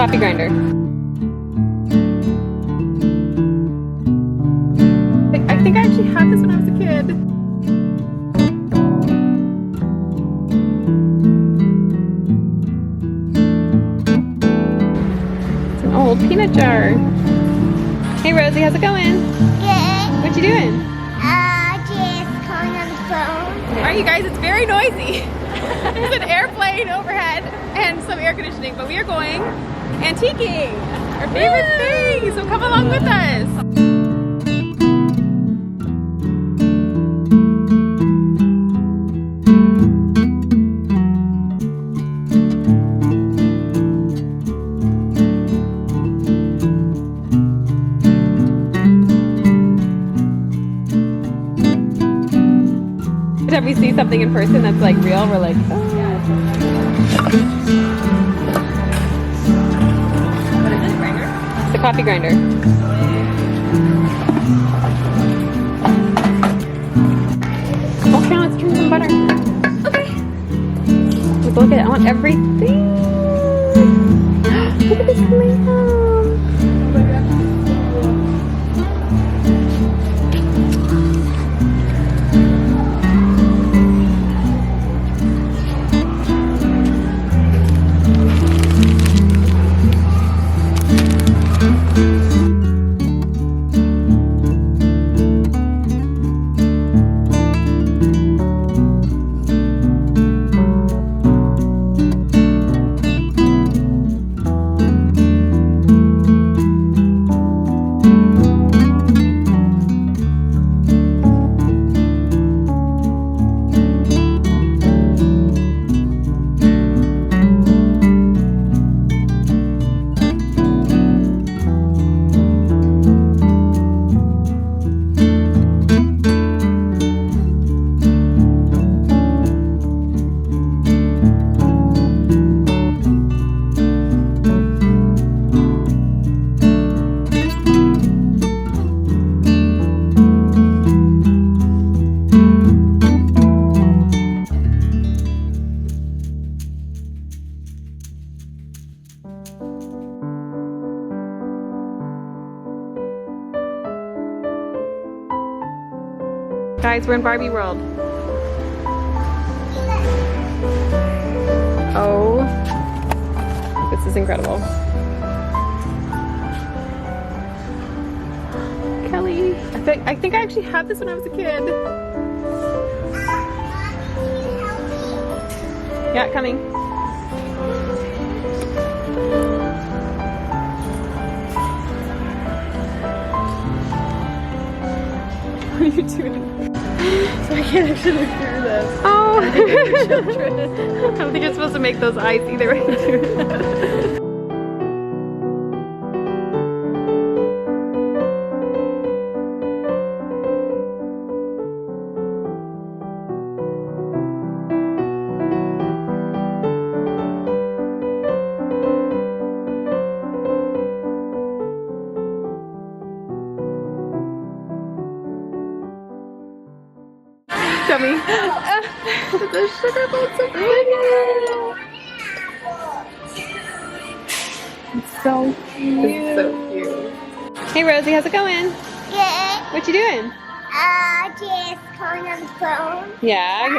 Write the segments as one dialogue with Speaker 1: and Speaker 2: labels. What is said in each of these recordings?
Speaker 1: coffee grinder. I think I actually had this when I was a kid. It's an old peanut jar. Hey Rosie, how's it going?
Speaker 2: Good.
Speaker 1: What you doing?
Speaker 2: Just calling on the phone.
Speaker 1: Alright you guys, it's very noisy. There's an airplane overhead and some air conditioning, but we are going antiquing, our favorite thing, so come along with us. Every time we see something in person that's like real, we're like, oh. What is this, grinder? It's the coffee grinder. Okay, let's turn some butter. Okay. Look at it, I want everything. Look at this lamb. Guys, we're in Barbie world. Oh, this is incredible. Kelly, I think I actually had this when I was a kid. Yeah, coming. What are you doing?
Speaker 3: So I can't actually look through this.
Speaker 1: Oh!
Speaker 3: I
Speaker 1: don't think you're supposed to make those eyes either way. Dummy. The sugar boat's so pretty. It's so cute. It's so cute. Hey Rosie, how's it going?
Speaker 2: Good.
Speaker 1: What you doing?
Speaker 2: Just calling on the phone.
Speaker 1: Yeah.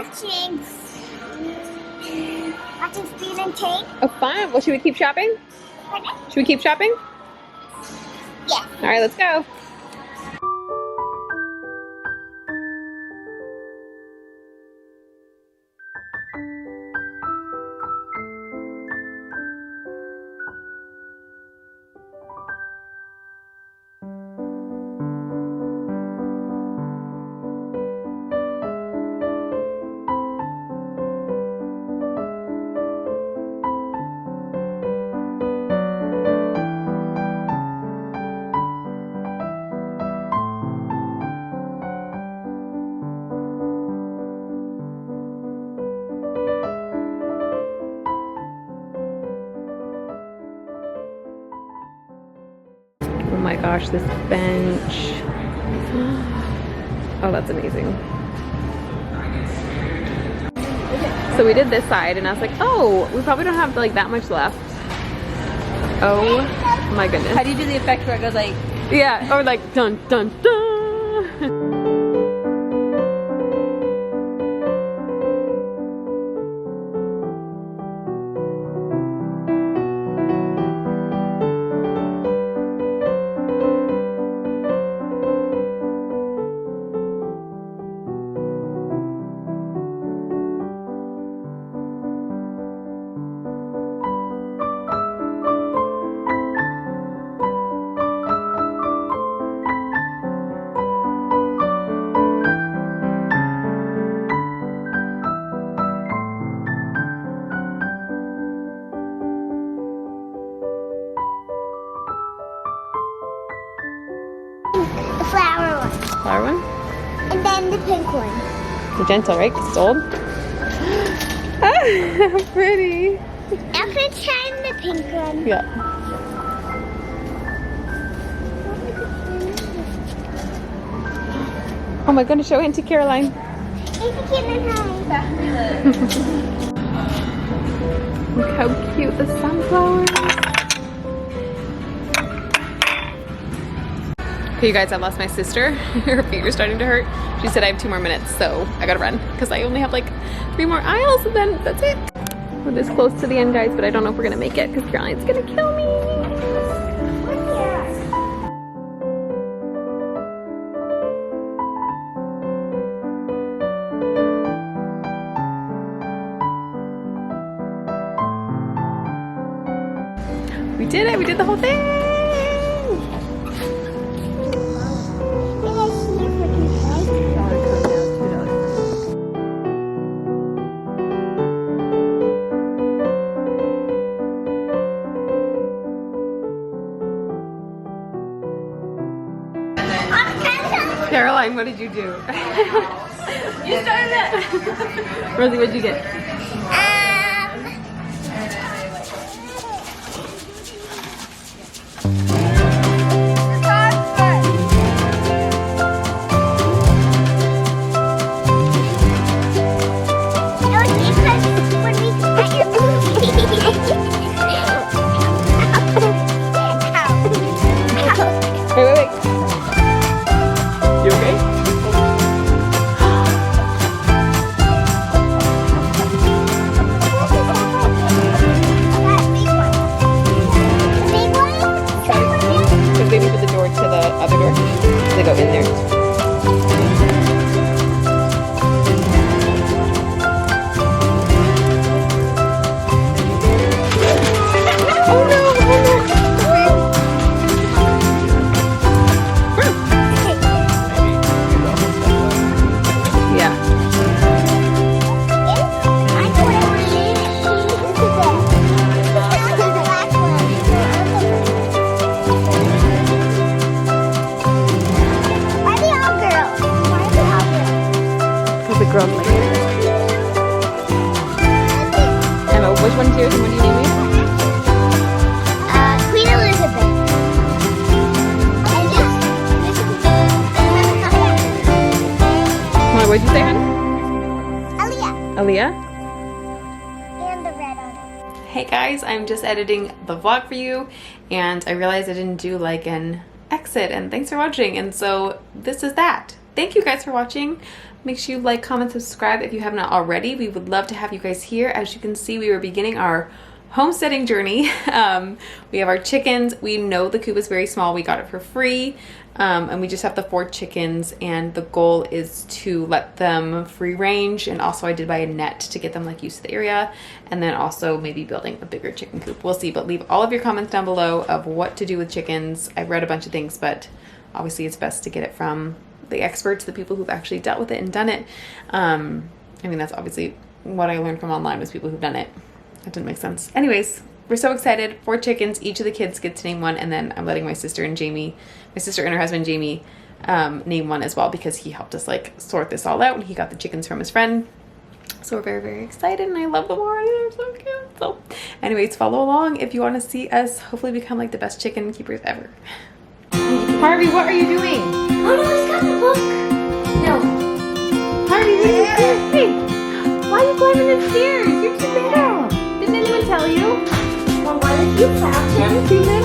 Speaker 2: Watching Speed and Tape.
Speaker 1: Oh, fun. Well, should we keep shopping?
Speaker 2: Pardon?
Speaker 1: Should we keep shopping?
Speaker 2: Yes.
Speaker 1: All right, let's go. Oh my gosh, this bench. Oh, that's amazing. So we did this side and I was like, oh, we probably don't have like that much left. Oh my goodness.
Speaker 3: How do you do the effect where it goes like?
Speaker 1: Yeah, or like dun dun dun.
Speaker 2: The flower one.
Speaker 1: Flower one?
Speaker 2: And then the pink one.
Speaker 1: The gentle, right? 'Cause it's old. Ah, how pretty.
Speaker 2: Every time the pink one.
Speaker 1: Yeah. Oh my goodness, show Auntie Caroline.
Speaker 2: It's a kitten high.
Speaker 1: Look how cute the sunflower is. Okay, you guys, I lost my sister. Her feet are starting to hurt. She said I have 2 more minutes, so I gotta run because I only have like 3 more aisles and then that's it. We're this close to the end, guys, but I don't know if we're gonna make it because Caroline's gonna kill me. We did it! We did the whole thing! Caroline, what did you do?
Speaker 3: You started it.
Speaker 1: Rosie, what did you get? Wait. You okay? Because they moved the door to the other door. They go in there. Girls like it. Emma, which one's yours and what do you name it?
Speaker 2: Queen Elizabeth.
Speaker 1: What did you say, hon?
Speaker 2: Aaliyah.
Speaker 1: Aaliyah?
Speaker 2: And the red on it.
Speaker 1: Hey guys, I'm just editing the vlog for you and I realized I didn't do like an exit and thanks for watching, and so this is that. Thank you guys for watching. Make sure you like, comment, subscribe if you have not already. We would love to have you guys here. As you can see, we were beginning our homesteading journey. We have our chickens. We know the coop is very small. We got it for free. And we just have the 4 chickens, and the goal is to let them free range, and also I did buy a net to get them like used to the area, and then also maybe building a bigger chicken coop. We'll see, but leave all of your comments down below of what to do with chickens. I've read a bunch of things, but obviously it's best to get it from the experts, the people who've actually dealt with it and done it. I mean, that's obviously what I learned from online was people who've done it. That didn't make sense. Anyways, we're so excited. 4 chickens. Each of the kids get to name one, and then I'm letting my sister and her husband Jamie name one as well, because he helped us like sort this all out and he got the chickens from his friend. So we're very, very excited, and I love them already. They're so cute. So anyways, follow along if you want to see us hopefully become like the best chicken keepers ever. Harvey, what are you doing?
Speaker 2: Oh no, it's got the book. No.
Speaker 1: Harvey, what are you doing? Hey, why are you climbing the stairs? You're too little. Didn't anyone tell you?
Speaker 2: Well, what is If you found him,